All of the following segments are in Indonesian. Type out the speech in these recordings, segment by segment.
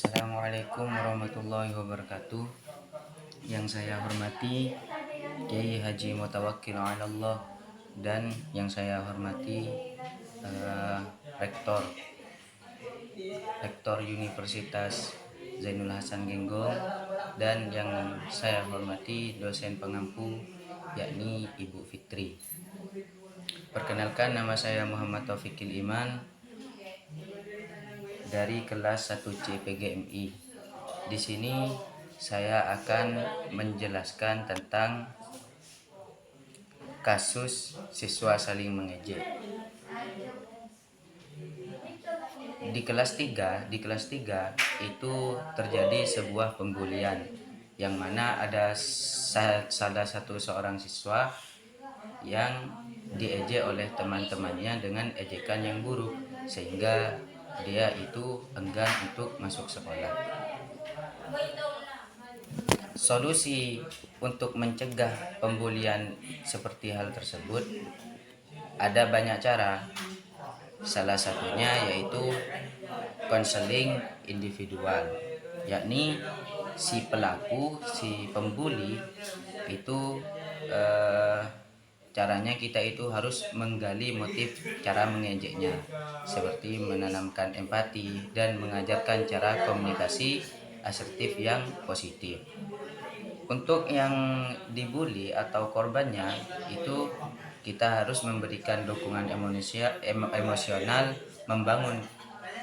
Assalamualaikum warahmatullahi wabarakatuh. Yang saya hormati Kiai Haji Mutawakkil Allah, dan yang saya hormati Rektor Universitas Zainul Hasan Genggong, dan yang saya hormati dosen pengampu yakni Ibu Fitri. Perkenalkan, nama saya Muhammad Taufikil Iman dari kelas 1C PGMI. Di sini saya akan menjelaskan tentang kasus siswa saling mengejek. Di kelas 3 itu terjadi sebuah pembulian yang mana ada salah satu seorang siswa yang diejek oleh teman-temannya dengan ejekan yang buruk, sehingga dia itu enggan untuk masuk sekolah. Solusi untuk mencegah pembulian seperti hal tersebut ada banyak cara. Salah satunya yaitu konseling individual, yakni si pelaku, si pembuli itu caranya kita itu harus menggali motif cara mengejeknya, seperti menanamkan empati dan mengajarkan cara komunikasi asertif yang positif. Untuk yang dibully atau korbannya itu kita harus memberikan dukungan emosional, membangun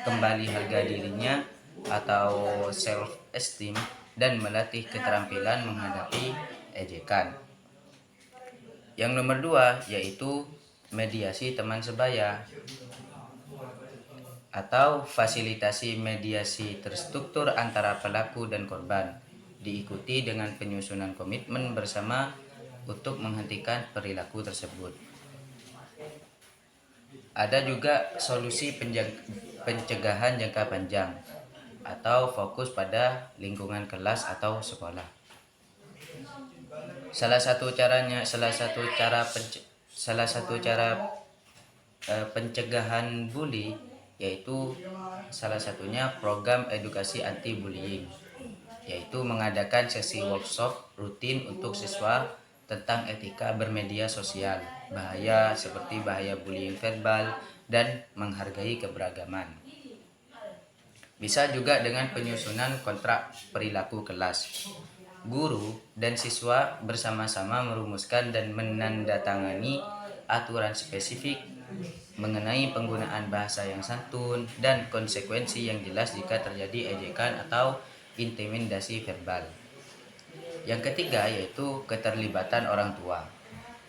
kembali harga dirinya atau self esteem, dan melatih keterampilan menghadapi ejekan. Yang nomor 2 yaitu mediasi teman sebaya atau fasilitasi mediasi terstruktur antara pelaku dan korban, diikuti dengan penyusunan komitmen bersama untuk menghentikan perilaku tersebut. Ada juga solusi pencegahan jangka panjang atau fokus pada lingkungan kelas atau sekolah. Salah satu cara pencegahan bully yaitu salah satunya program edukasi anti bullying, yaitu mengadakan sesi workshop rutin untuk siswa tentang etika bermedia sosial, bahaya seperti bahaya bullying verbal, dan menghargai keberagaman. Bisa juga dengan penyusunan kontrak perilaku kelas. Guru dan siswa bersama-sama merumuskan dan menandatangani aturan spesifik mengenai penggunaan bahasa yang santun dan konsekuensi yang jelas jika terjadi ejekan atau intimidasi verbal. Yang ketiga yaitu keterlibatan orang tua.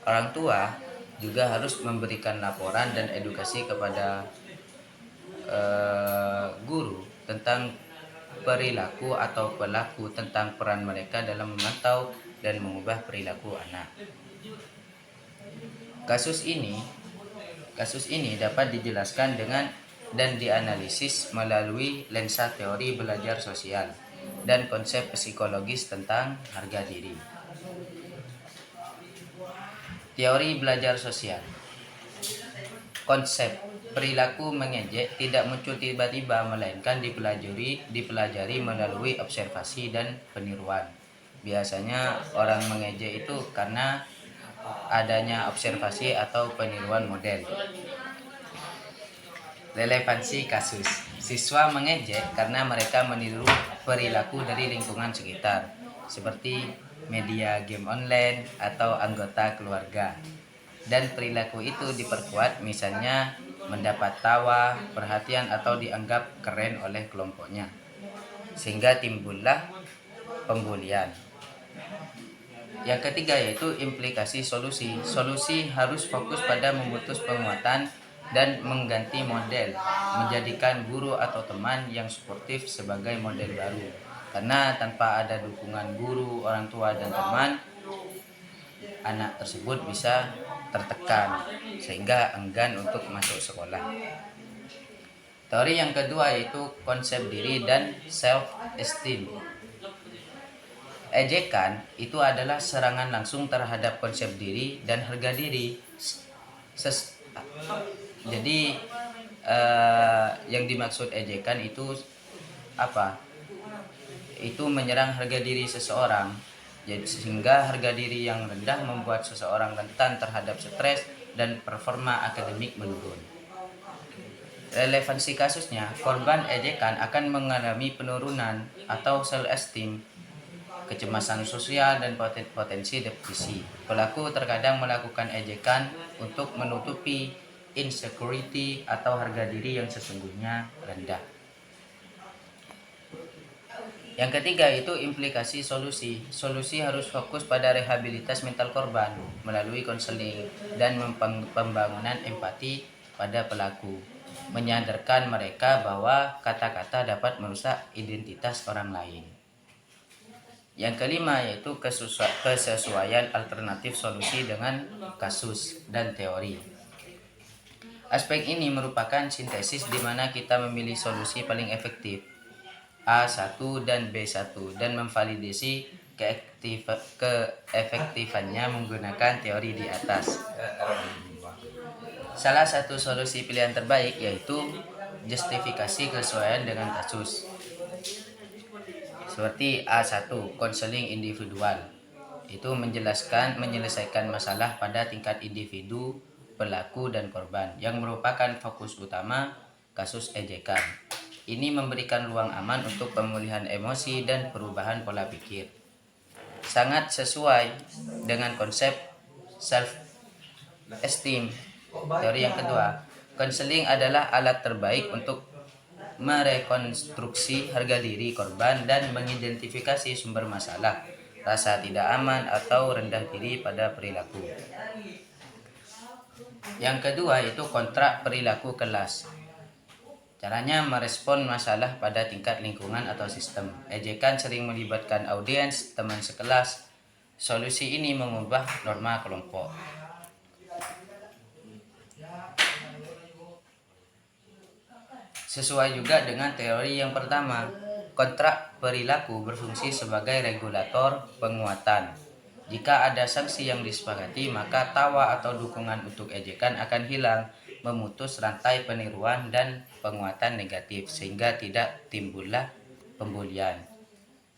Orang tua juga harus memberikan laporan dan edukasi kepada guru tentang perilaku atau pelaku, tentang peran mereka dalam memantau dan mengubah perilaku anak. Kasus ini dapat dijelaskan dengan dan dianalisis melalui lensa teori belajar sosial dan konsep psikologis tentang harga diri. Teori belajar sosial. Konsep perilaku mengejek tidak muncul tiba-tiba, melainkan dipelajari melalui observasi dan peniruan. Biasanya orang mengejek itu karena adanya observasi atau peniruan model. Relevansi kasus. Siswa mengejek karena mereka meniru perilaku dari lingkungan sekitar, seperti media game online atau anggota keluarga. Dan perilaku itu diperkuat, misalnya mendapat tawa, perhatian, atau dianggap keren oleh kelompoknya, sehingga timbullah pembulian. Yang ketiga yaitu implikasi solusi. Solusi harus fokus pada memutus penguatan dan mengganti model, menjadikan guru atau teman yang suportif sebagai model baru. Karena tanpa ada dukungan guru, orang tua, dan teman, anak tersebut bisa tertekan sehingga enggan untuk masuk sekolah. Teori yang kedua yaitu konsep diri dan self esteem. Ejekan itu adalah serangan langsung terhadap konsep diri dan harga diri. Jadi yang dimaksud ejekan itu apa? itu menyerang harga diri seseorang, jadi sehingga harga diri yang rendah membuat seseorang rentan terhadap stres dan performa akademik menurun. Relevansi kasusnya, korban ejekan akan mengalami penurunan atau self-esteem, kecemasan sosial, dan potensi depresi. Pelaku terkadang melakukan ejekan untuk menutupi insecurity atau harga diri yang sesungguhnya rendah. Yang ketiga itu implikasi solusi. Solusi harus fokus pada rehabilitas mental korban melalui konseling dan pembangunan empati pada pelaku, menyadarkan mereka bahwa kata-kata dapat merusak identitas orang lain. Yang kelima yaitu kesesuaian alternatif solusi dengan kasus dan teori. Aspek ini merupakan sintesis di mana kita memilih solusi paling efektif A1 dan B1 dan memvalidasi keefektifannya menggunakan teori di atas. Salah satu solusi pilihan terbaik yaitu justifikasi kesesuaian dengan kasus. Seperti A1, konseling individual. Itu menyelesaikan masalah pada tingkat individu, pelaku, dan korban yang merupakan fokus utama kasus ejekan. Ini memberikan ruang aman untuk pemulihan emosi dan perubahan pola pikir. Sangat sesuai dengan konsep self-esteem. Teori yang kedua, konseling adalah alat terbaik untuk merekonstruksi harga diri korban dan mengidentifikasi sumber masalah, rasa tidak aman atau rendah diri pada perilaku. Yang kedua itu kontrak perilaku kelas. Caranya merespon masalah pada tingkat lingkungan atau sistem. Ejekan sering melibatkan audiens, teman sekelas. Solusi ini mengubah norma kelompok. Sesuai juga dengan teori yang pertama, kontrak perilaku berfungsi sebagai regulator penguatan. Jika ada sanksi yang disepakati, maka tawa atau dukungan untuk ejekan akan hilang, memutus rantai peniruan dan penguatan negatif sehingga tidak timbullah pembulian.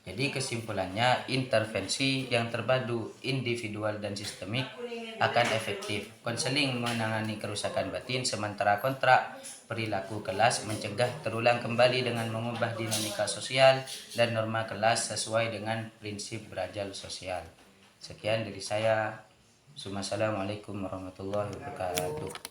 Jadi kesimpulannya, intervensi yang terpadu individual dan sistemik akan efektif. Konseling menangani kerusakan batin, sementara kontrak perilaku kelas mencegah terulang kembali dengan mengubah dinamika sosial dan norma kelas sesuai dengan prinsip berajal sosial. Sekian dari saya. Assalamualaikum warahmatullahi wabarakatuh.